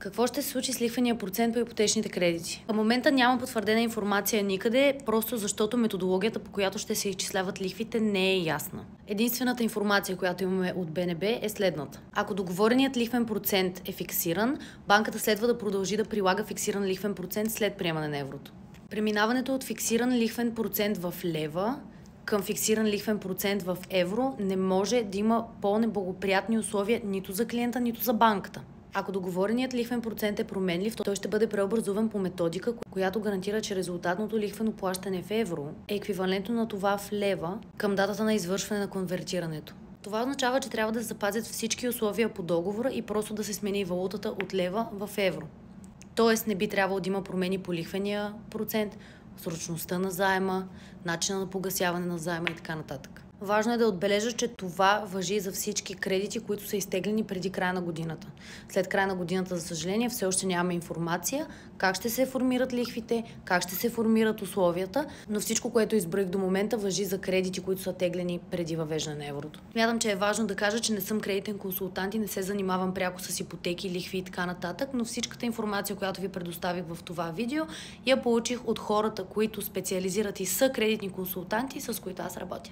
Какво ще се случи с лихвения процент по ипотечните кредити? Към момента няма потвърдена информация никъде, просто защото методологията, по която ще се изчисляват лихвите, не е ясна. Единствената информация, която имаме от БНБ, е следната. Ако договореният лихвен процент е фиксиран, банката следва да продължи да прилага фиксиран лихвен процент след приемане на еврото. Преминаването от фиксиран лихвен процент в лева към фиксиран лихвен процент в евро не може да има по-неблагоприятни условия нито за клиента, нито за банката. Ако договореният лихвен процент е променлив, той ще бъде преобразуван по методика, която гарантира, че резултатното лихвено плащане в евро е еквивалентно на това в лева към датата на извършване на конвертирането. Това означава, че трябва да се запазят всички условия по договора и просто да се смени валутата от лева в евро. Тоест не би трябвало да има промени по лихвения процент, срочността на заема, начина на погасяване на заема и така нататък. Важно е да отбележа, че това важи за всички кредити, които са изтеглени преди края на годината. След края на годината, за съжаление, все още нямаме информация как ще се формират лихвите, как ще се формират условията, но всичко, което изброих до момента, важи за кредити, които са теглени преди въвеждане на еврото. Смятам, че е важно да кажа, че не съм кредитен консултант и не се занимавам пряко с ипотеки, лихви и така нататък, но всичката информация, която ви предоставих в това видео, я получих от хората, които специализират и са кредитни консултанти, с които аз работя.